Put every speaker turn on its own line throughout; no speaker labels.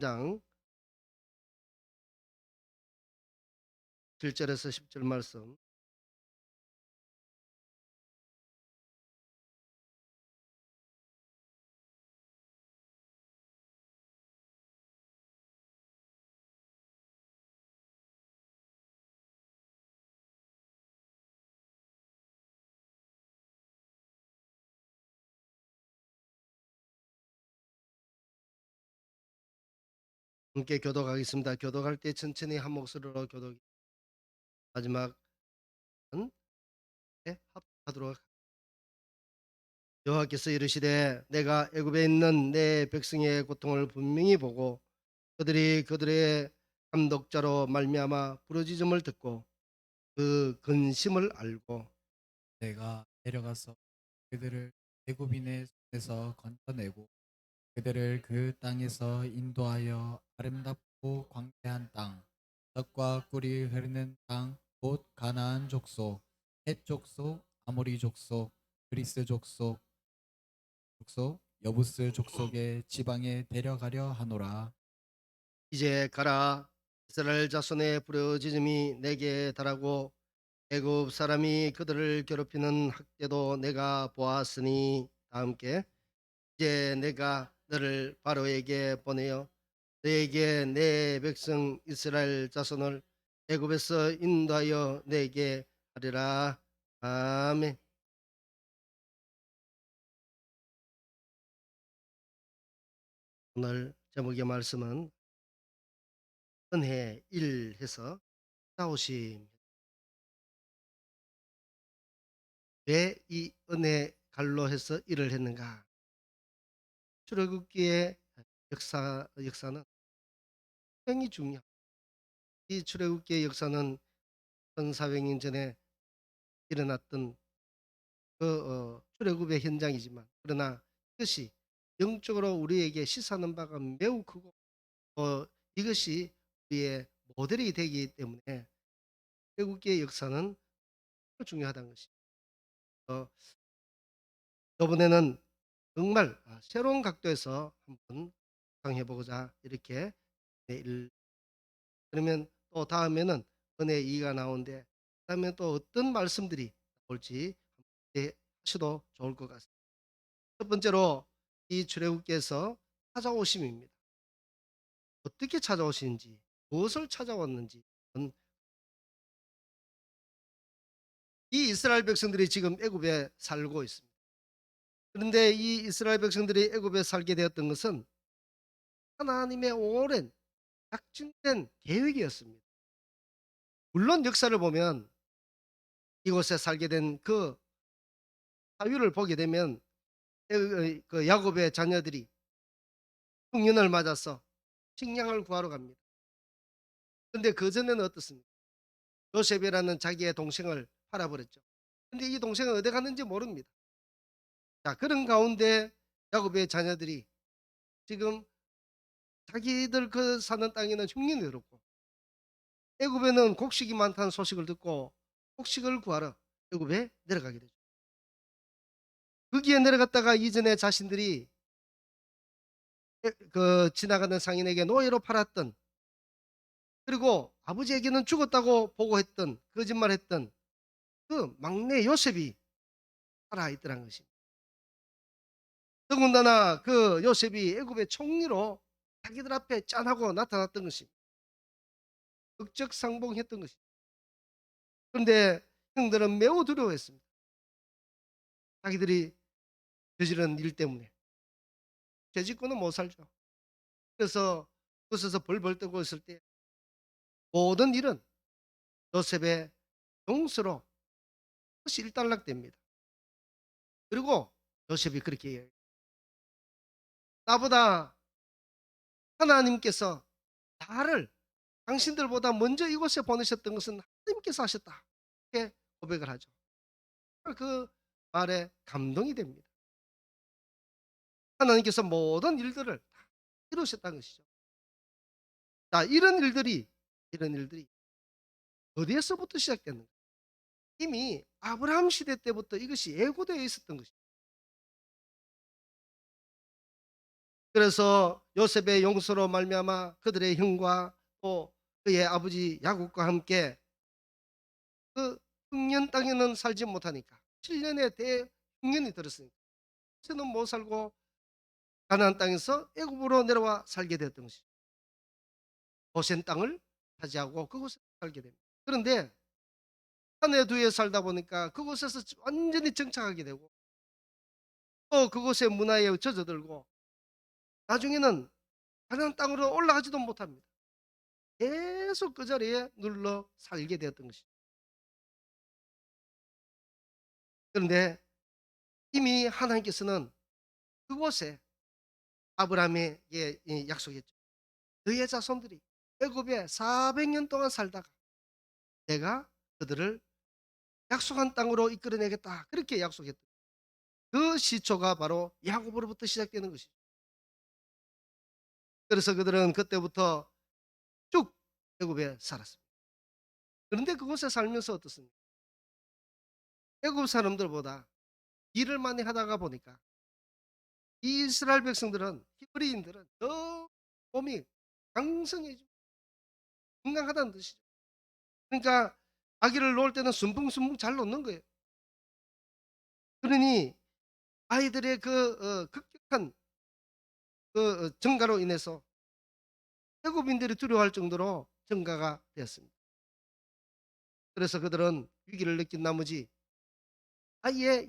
장 7절에서 10절 말씀. 함께 교독하겠습니다. 교독할 때 천천히 한 목소리로 교독. 마지막은 합하도록. 여호와께서 이르시되 내가 애굽에 있는 내 백성의 고통을 분명히 보고 그들이 그들의 감독자로 말미암아 부르짖음을 듣고 그 근심을 알고
내가 내려가서 그들을 애굽인의 손에서 건져내고 그들을 그 땅에서 인도하여 아름답고 광대한 땅, 떡과 꿀이 흐르는 땅, 곧 가나안 족속, 헷 족속, 아모리 족속, 그리스 족속, 여부스 족속의 지방에 데려가려 하노라.
이제 가라. 이스라엘 자손의 부르짖음이 내게 달하고 애굽 사람이 그들을 괴롭히는 학대도 내가 보았으니. 다 함께. 이제 내가 너를 바로에게 보내어 너에게 내 백성 이스라엘 자손을 애굽에서 인도하여 내게 하리라. 아멘. 오늘 제목의 말씀은 은혜 1 해서 싸우심. 왜 이 은혜 갈로 해서 일을 했는가? 출애굽기의 역사는 굉장히 중요합니다. 이 출애굽기의 역사는 1400년 전에 일어났던 출애굽의 현장이지만, 그러나 이것이 영적으로 우리에게 시사하는 바가 매우 크고 이것이 우리의 모델이 되기 때문에 출애굽기의 역사는 중요하다는 것입니다. 어, 이번에는 정말 새로운 각도에서 한번 상해보고자 이렇게 내일. 그러면 또 다음에는 은혜 2가 나오는데, 그다음에 또 어떤 말씀들이 나올지 하셔도 좋을 것 같습니다. 첫 번째로 이 출애굽기에서 찾아오심입니다. 어떻게 찾아오시는지, 무엇을 찾아왔는지. 이 이스라엘 백성들이 지금 애굽에 살고 있습니다. 그런데 이 이스라엘 백성들이 애굽에 살게 되었던 것은 하나님의 오랜 작정된 계획이었습니다. 물론 역사를 보면 이곳에 살게 된 그 사유를 보게 되면 그 야곱의 자녀들이 흉년을 맞아서 식량을 구하러 갑니다. 그런데 그전에는 어떻습니까? 요셉이라는 자기의 동생을 팔아버렸죠. 근데 이 동생은 어디 갔는지 모릅니다. 자, 그런 가운데 야곱의 자녀들이 지금 자기들 그 사는 땅에는 흉년이 들었고 애굽에는 곡식이 많다는 소식을 듣고 곡식을 구하러 애굽에 내려가게 되죠. 거기에 내려갔다가 이전에 자신들이 그 지나가는 상인에게 노예로 팔았던, 그리고 아버지에게는 죽었다고 보고했던, 거짓말했던 그 막내 요셉이 살아있더란 것입니다. 더군다나 그 요셉이 애굽의 총리로 자기들 앞에 짠하고 나타났던 것입니다. 극적상봉했던 것입니다. 그런데 형들은 매우 두려워했습니다. 자기들이 저지른 일 때문에 죄짓고는 못 살죠. 그래서 그곳에서 벌벌 떠고 있을 때 모든 일은 요셉의 용서로 그것이 일단락됩니다. 그리고 요셉이 그렇게 얘기해요. 나보다 하나님께서 나를 당신들보다 먼저 이곳에 보내셨던 것은 하나님께서 하셨다. 이렇게 고백을 하죠. 그 말에 감동이 됩니다. 하나님께서 모든 일들을 다 이루셨다는 것이죠. 자, 이런 일들이 어디에서부터 시작됐는가? 이미 아브라함 시대 때부터 이것이 예고되어 있었던 것입니다. 그래서 요셉의 용서로 말미암아 그들의 형과 또 그의 아버지 야곱과 함께 그 흑년 땅에는 살지 못하니까 7년의 대흉년이 들었으니까 이제는 못 살고 가나안 땅에서 애굽으로 내려와 살게 되었던 것이죠. 고센 땅을 차지하고 그곳에 살게 됩니다. 그런데 한 해 두 해 살다 보니까 그곳에서 완전히 정착하게 되고 또 그곳의 문화에 젖어들고 나중에는 가나안 땅으로 올라가지도 못합니다. 계속 그 자리에 눌러 살게 되었던 것이죠. 그런데 이미 하나님께서는 그곳에 아브라함에게 약속했죠. 너의 자손들이 애굽에 400년 동안 살다가 내가 그들을 약속한 땅으로 이끌어내겠다. 그렇게 약속했던 그 시초가 바로 야곱으로부터 시작되는 것이죠. 그래서 그들은 그때부터 쭉 애굽에 살았습니다. 그런데 그곳에 살면서 어떻습니까? 애굽 사람들보다 일을 많이 하다가 보니까 이 이스라엘 백성들은 히브리인들은 더 몸이 강성해지고 건강하다는 뜻이죠. 그러니까 아기를 놓을 때는 순풍순풍 잘 놓는 거예요. 그러니 아이들의 급격한 증가로 인해서 애굽인들이 두려워할 정도로 증가가 되었습니다. 그래서 그들은 위기를 느낀 나머지 아예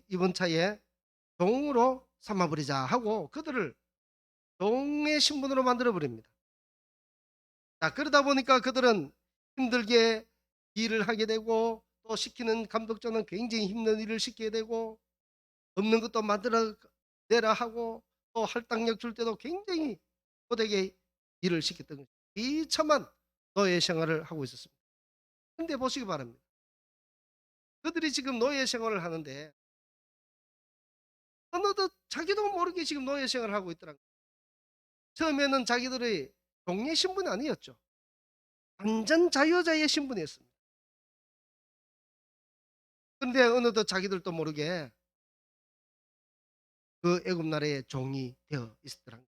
이번 차에 종으로 삼아버리자 하고 그들을 종의 신분으로 만들어 버립니다. 자, 그러다 보니까 그들은 힘들게 일을 하게 되고 또 시키는 감독자는 굉장히 힘든 일을 시키게 되고 없는 것도 만들어 내라 하고 또 할당력 줄 때도 굉장히 고되게 일을 시켰던 거죠. 비참한 노예 생활을 하고 있었습니다. 근데 보시기 바랍니다. 그들이 지금 노예 생활을 하는데 어느덧 자기도 모르게 지금 노예 생활을 하고 있더라고요. 처음에는 자기들의 종의 신분이 아니었죠. 완전 자유자의 신분이었습니다. 그런데 어느덧 자기들도 모르게 그 애굽 나라의 종이 되어 있었더라고요.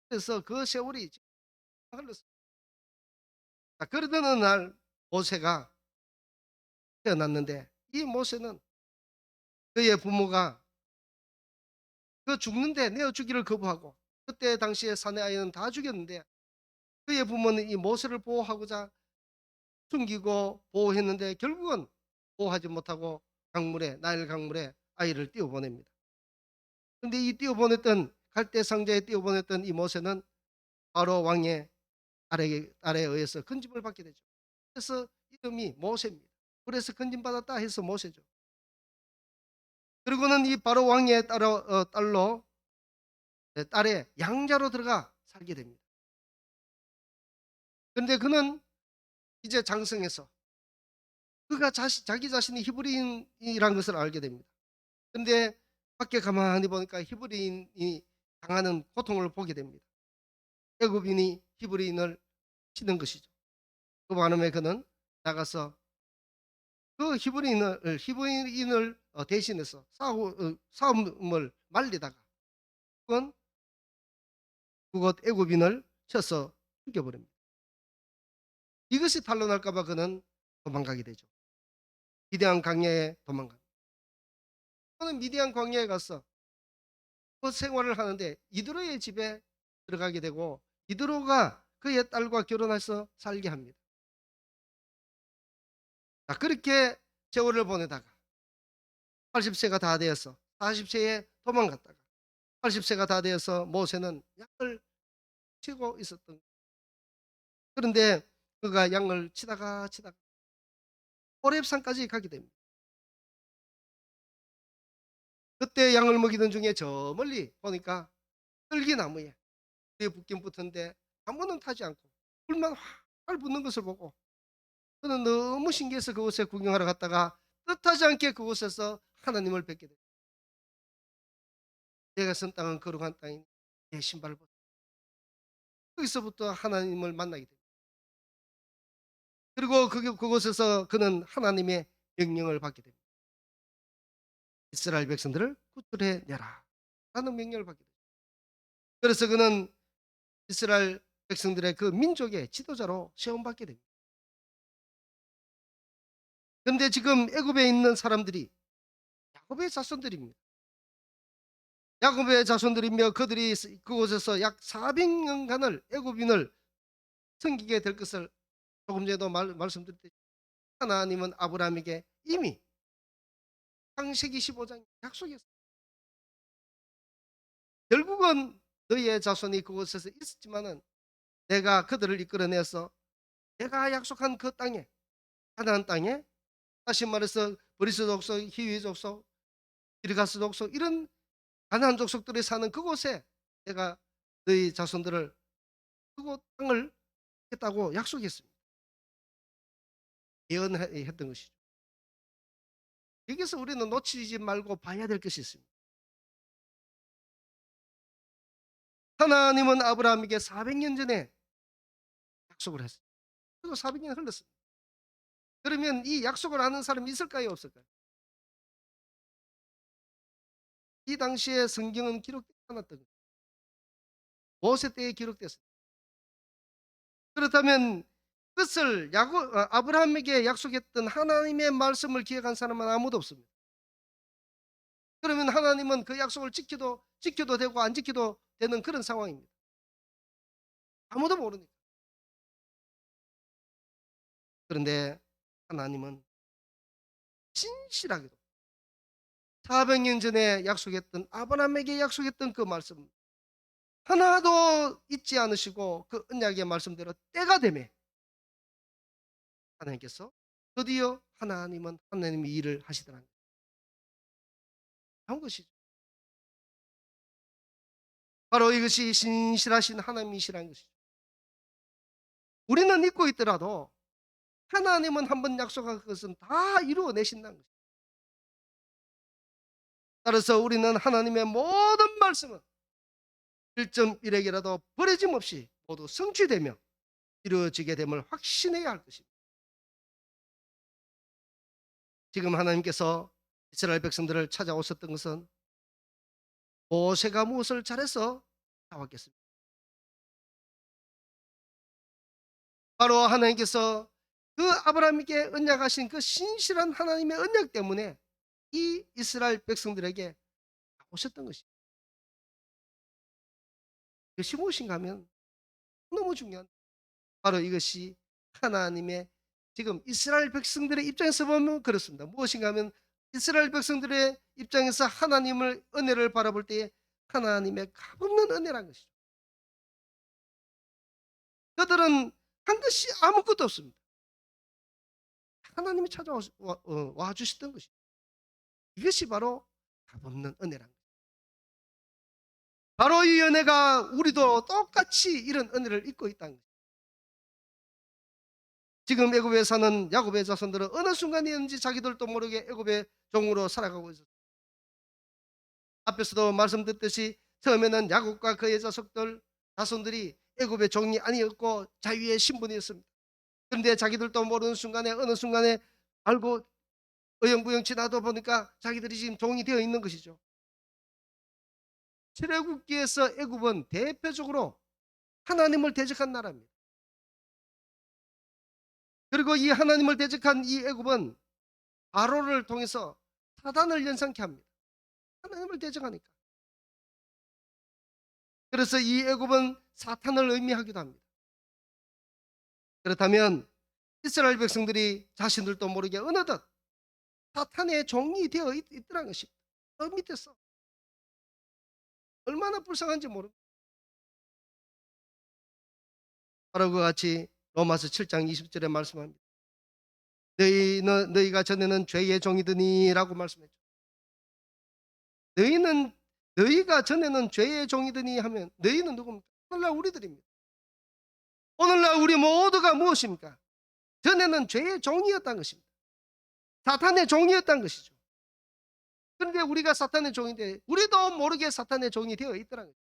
그래서 그 세월이 흘렀습니다. 자, 그러던 어느 날 모세가 태어났는데 이 모세는 그의 부모가 그 죽는데 내어 주기를 거부하고 그때 당시에 사내 아이는 다 죽였는데 그의 부모는 이 모세를 보호하고자 숨기고 보호했는데 결국은 보호하지 못하고 강물에 나일 강물에 아이를 띄워보냅니다. 근데 이 띄워보냈던 갈대 상자에 띄워보냈던 이 모세는 바로 왕의 아래에 의해서 건짐을 받게 되죠. 그래서 이름이 모세입니다. 그래서 건짐받았다 해서 모세죠. 그리고는 이 바로 왕의 딸로 딸의 양자로 들어가 살게 됩니다. 그런데 그는 이제 장성해서 그가 자기 자신이 히브리인이라는 것을 알게 됩니다. 그런데 밖에 가만히 보니까 히브리인이 당하는 고통을 보게 됩니다. 애굽인이 히브리인을 치는 것이죠. 그 반면에 그는 나가서 그 히브리인을 대신해서 싸움을 말리다가 그건 그곳 애굽인을 쳐서 죽여버립니다. 이것이 탄로날까 봐 그는 도망가게 되죠. 미디안 광야에 도망갑니다. 그는 미디안 광야에 가서 그 생활을 하는데 이드로의 집에 들어가게 되고 이드로가 그의 딸과 결혼해서 살게 합니다. 자, 그렇게 세월을 보내다가 80세가 다 되어서 40세에 도망갔다가 80세가 다 되어서 모세는 양을 치고 있었던 거예요. 그런데 그가 양을 치다가 호렙산까지 가게 됩니다. 그때 양을 먹이던 중에 저 멀리 보니까 떨기나무에 불에 붙긴 붙었는데 아무는 타지 않고 불만 활 붙는 것을 보고 그는 너무 신기해서 그곳에 구경하러 갔다가 뜻하지 않게 그곳에서 하나님을 뵙게 됩니다. 내가 선 땅은 거룩한 땅인 내 신발을 벗 거기서부터 하나님을 만나게 됩니다. 그리고 그곳에서 그는 하나님의 명령을 받게 됩니다. 이스라엘 백성들을 구출해 내라 라는 명령을 받게 됩니다. 그래서 그는 이스라엘 백성들의 그 민족의 지도자로 세움받게 됩니다. 그런데 지금 애굽에 있는 사람들이 야곱의 자손들입니다. 야곱의 자손들이며 그들이 그곳에서 약 400년간을 애굽인을 섬기게 될 것을 조금 전에도 말씀드렸듯이 하나님은 아브라함에게 이미 창세기 15장 약속했어요. 결국은 너희의 자손이 그곳에서 있었지만은 내가 그들을 이끌어내서 내가 약속한 그 땅에, 가나안 땅에, 다시 말해서 브리스 족속, 히위 족속, 기르가스 족속, 이런 가나안 족속들이 사는 그곳에 내가 너희 자손들을, 그곳 땅을 했다고 약속했습니다. 예언했던 것이죠. 여기서 우리는 놓치지 말고 봐야 될 것이 있습니다. 하나님은 아브라함에게 400년 전에 약속을 했어요. 그리고 400년 흘렀습니다. 그러면 이 약속을 아는 사람이 있을까요, 없을까요? 이 당시에 성경은 기록되지 않았던 거예요. 모세 때에 기록됐어요. 그렇다면 그것을 아브라함에게 약속했던 하나님의 말씀을 기억한 사람은 아무도 없습니다. 그러면 하나님은 그 약속을 지켜도 되고 안 지켜도 되는 그런 상황입니다. 아무도 모르니까. 그런데 하나님은 진실하게도 400년 전에 약속했던, 아브라함에게 약속했던 그 말씀 하나도 잊지 않으시고 그 언약의 말씀대로 때가 되매 하나님께서 드디어 하나님의 일을 하시더라는 것이죠. 바로 이것이 신실하신 하나님이시라는 것이죠. 우리는 잊고 있더라도 하나님은 한번 약속한 것은 다 이루어내신다는 것이죠. 따라서 우리는 하나님의 모든 말씀은 1.1핵이라도 버려짐 없이 모두 성취되며 이루어지게 됨을 확신해야 할 것입니다. 지금 하나님께서 이스라엘 백성들을 찾아오셨던 것은 모세가 무엇을 잘해서 나왔겠습니까? 바로 하나님께서 그 아브라함에게 언약하신 그 신실한 하나님의 언약 때문에 이 이스라엘 백성들에게 오셨던 것입니다. 이것이 무엇인가 하면 너무 중요한, 바로 이것이 하나님의, 지금 이스라엘 백성들의 입장에서 보면 그렇습니다. 무엇인가 하면 이스라엘 백성들의 입장에서 하나님을, 은혜를 바라볼 때에 하나님의 값없는 은혜란 것이죠. 그들은 한 것이 아무것도 없습니다. 하나님이 찾아와 주셨던 것이죠. 이것이 바로 값없는 은혜란 것이죠. 바로 이 은혜가 우리도 똑같이 이런 은혜를 입고 있다는 것이죠. 지금 애굽에 사는 야곱의 자손들은 어느 순간이었는지 자기들도 모르게 애굽의 종으로 살아가고 있었습니다. 앞에서도 말씀드렸듯이 처음에는 야곱과 그의 자손들이 애굽의 종이 아니었고 자유의 신분이었습니다. 그런데 자기들도 모르는 순간에, 어느 순간에 알고 어영부영 지나다 보니까 자기들이 지금 종이 되어 있는 것이죠. 출애굽기에서 애굽은 대표적으로 하나님을 대적한 나라입니다. 그리고 이 하나님을 대적한 이 애굽은 바로를 통해서 사단을 연상케 합니다. 하나님을 대적하니까. 그래서 이 애굽은 사탄을 의미하기도 합니다. 그렇다면 이스라엘 백성들이 자신들도 모르게 어느덧 사탄의 종이 되어 있더라는 것입니다. 저 밑에서 얼마나 불쌍한지 모릅니다. 바로 그와 같이 로마서 7장 20절에 말씀합니다. 너희가 전에는 죄의 종이더니라고 말씀했죠. 너희가 전에는 죄의 종이더니 하면 너희는 누굽니까? 오늘날 우리들입니다. 오늘날 우리 모두가 무엇입니까? 전에는 죄의 종이었다는 것입니다. 사탄의 종이었다는 것이죠. 그런데 우리가 사탄의 종인데 우리도 모르게 사탄의 종이 되어 있더라는 거죠.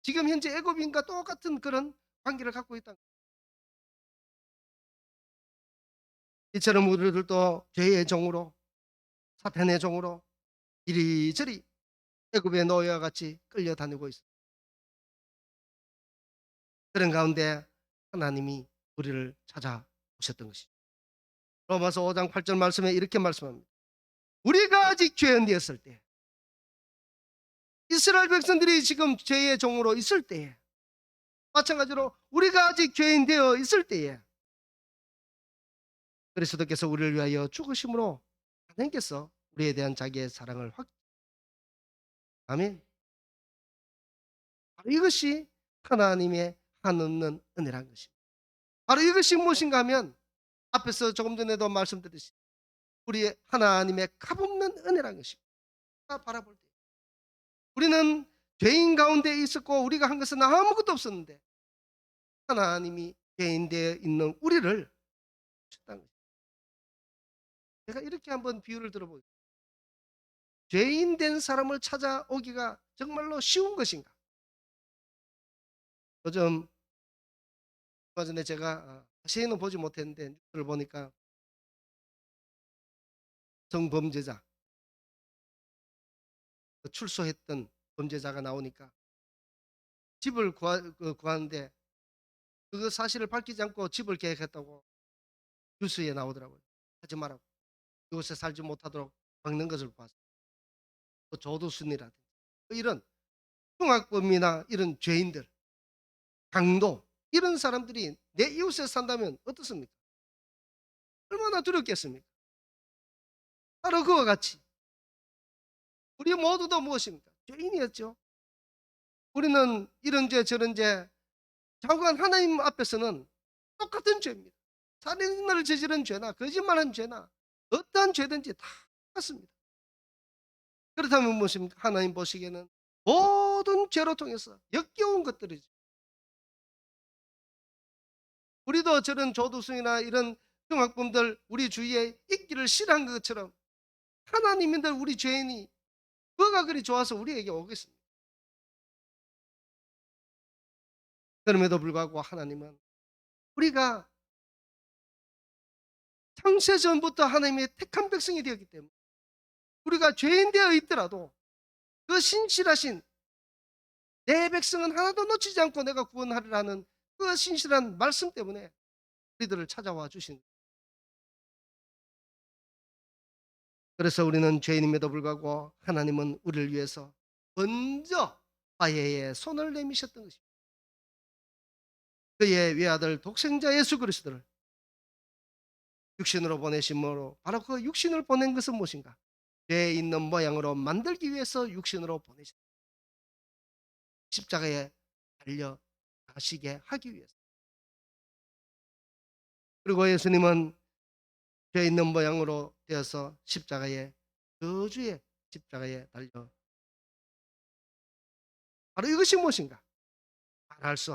지금 현재 애굽인과 똑같은 그런 관계를 갖고 있다는 거죠. 이처럼 우리들도 죄의 종으로, 사탄의 종으로 이리저리 애굽의 노예와 같이 끌려다니고 있습니다. 그런 가운데 하나님이 우리를 찾아오셨던 것이죠. 로마서 5장 8절 말씀에 이렇게 말씀합니다. 우리가 아직 죄인되었을 때, 이스라엘 백성들이 지금 죄의 종으로 있을 때에, 마찬가지로 우리가 아직 죄인 되어 있을 때에 그리스도께서 우리를 위하여 죽으심으로 하나님께서 우리에 대한 자기의 사랑을 아멘. 바로 이것이 하나님의 한없는 은혜란 것입니다. 바로 이것이 무엇인가 하면 앞에서 조금 전에도 말씀드렸듯이 우리의 하나님의 값없는 은혜란 것입니다. 바라볼 때 우리는 죄인 가운데 있었고 우리가 한 것은 아무것도 없었는데 하나님이 죄인 되어 있는 우리를 주셨다는 것입니다. 제가 이렇게 한번 비유를 들어보겠습니다. 죄인 된 사람을 찾아오기가 정말로 쉬운 것인가? 요즘 얼마 전에 제가 자세히는 보지 못했는데 뉴스를 보니까 성범죄자, 출소했던 범죄자가 나오니까 집을 구하는데 그 사실을 밝히지 않고 집을 계획했다고 뉴스에 나오더라고요. 하지 말라고. 이곳에 살지 못하도록 막는 것을 봤어요. 또 조두순이라든지 이런 흉악범이나 이런 죄인들, 강도 이런 사람들이 내 이웃에 산다면 어떻습니까? 얼마나 두렵겠습니까? 바로 그와 같이 우리 모두도 무엇입니까? 죄인이었죠. 우리는 이런 죄 저런 죄 자관 하나님 앞에서는 똑같은 죄입니다. 살인을 저지른 죄나 거짓말한 죄나 어떠한 죄든지 다 똑같습니다. 그렇다면 무엇입니까? 하나님 보시기에는 모든 죄로 통해서 역겨운 것들이죠. 우리도 저런 조두순이나 이런 흉악범들 우리 주위에 있기를 싫어한 것처럼 하나님인들 우리 죄인이 그가 그리 좋아서 우리에게 오겠습니다. 그럼에도 불구하고 하나님은 우리가 창세전부터 하나님의 택한 백성이 되었기 때문에 우리가 죄인 되어 있더라도 그 신실하신 내 백성은 하나도 놓치지 않고 내가 구원하리라 하는 그 신실한 말씀 때문에 우리들을 찾아와 주신 거예요. 그래서 우리는 죄인임에도 불구하고 하나님은 우리를 위해서 먼저 화해의 손을 내미셨던 것입니다. 그의 외아들 독생자 예수 그리스도를 육신으로 보내심으로 바로 그 육신을 보낸 것은 무엇인가? 죄 있는 모양으로 만들기 위해서 육신으로 보내셨다. 십자가에 달려 가시게 하기 위해서. 그리고 예수님은 죄 있는 모양으로 되어서 십자가에 저주의 십자가에 달려 바로 이것이 무엇인가? 말할 수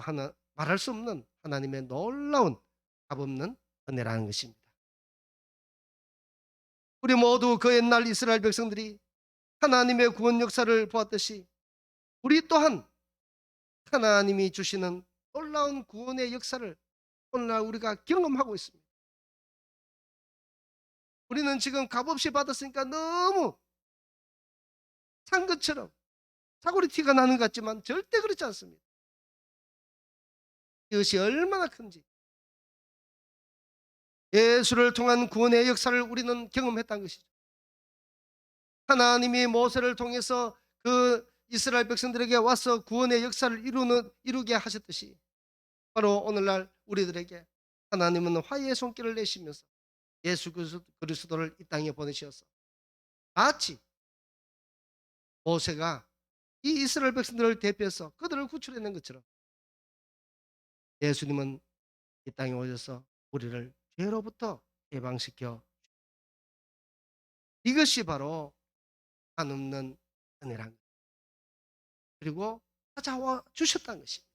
없는 하나님의 놀라운 값없는 은혜라는 것입니다. 우리 모두 그 옛날 이스라엘 백성들이 하나님의 구원 역사를 보았듯이 우리 또한 하나님이 주시는 놀라운 구원의 역사를 오늘날 우리가 경험하고 있습니다. 우리는 지금 값없이 받았으니까 너무 산 것처럼 사고리 티가 나는 것 같지만 절대 그렇지 않습니다. 이것이 얼마나 큰지 예수를 통한 구원의 역사를 우리는 경험했다는 것이죠. 하나님이 모세를 통해서 그 이스라엘 백성들에게 와서 구원의 역사를 이루게 하셨듯이 바로 오늘날 우리들에게 하나님은 화해의 손길을 내시면서 예수 그리스도를 이 땅에 보내셔서 마치 모세가 이 이스라엘 백성들을 대표해서 그들을 구출해낸 것처럼 예수님은 이 땅에 오셔서 우리를 죄로부터 해방시켜 이것이 바로 한없는 은혜란 것 그리고 찾아와 주셨다는 것입니다.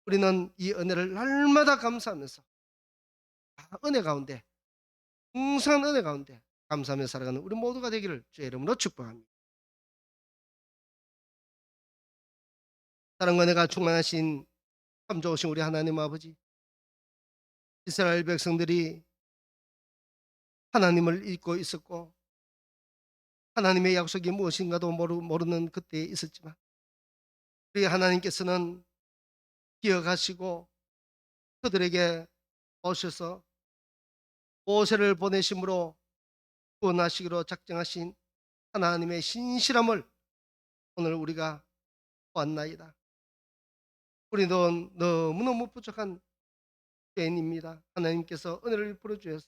우리는 이 은혜를 날마다 감사하면서 은혜 가운데 풍성한 은혜 가운데 감사하며 살아가는 우리 모두가 되기를 주의 이름으로 축복합니다. 사랑과 은혜가 충만하신 참 좋으신 우리 하나님 아버지, 이스라엘 백성들이 하나님을 잊고 있었고 하나님의 약속이 무엇인가도 모르는 그때에 있었지만 우리 하나님께서는 기억하시고 그들에게 오셔서 모세를 보내심으로 구원하시기로 작정하신 하나님의 신실함을 오늘 우리가 보았나이다. 우리도 너무너무 부족한 죄인입니다. 하나님께서 은혜를 베풀어 주셔서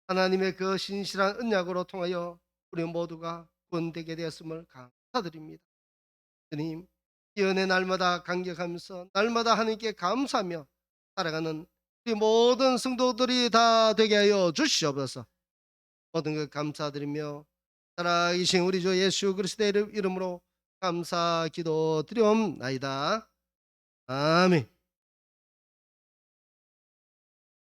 하나님의 그 신실한 언약으로 통하여 우리 모두가 구원되게 되었음을 감사드립니다. 주님, 이 은혜 날마다 감격하면서 날마다 하나님께 감사하며 살아가는 우리 모든 성도들이 다 되게 하여 주시옵소서. 모든 것 감사드리며 살아계신 우리 주 예수 그리스도의 이름으로 감사 기도 드리옵나이다. 아멘.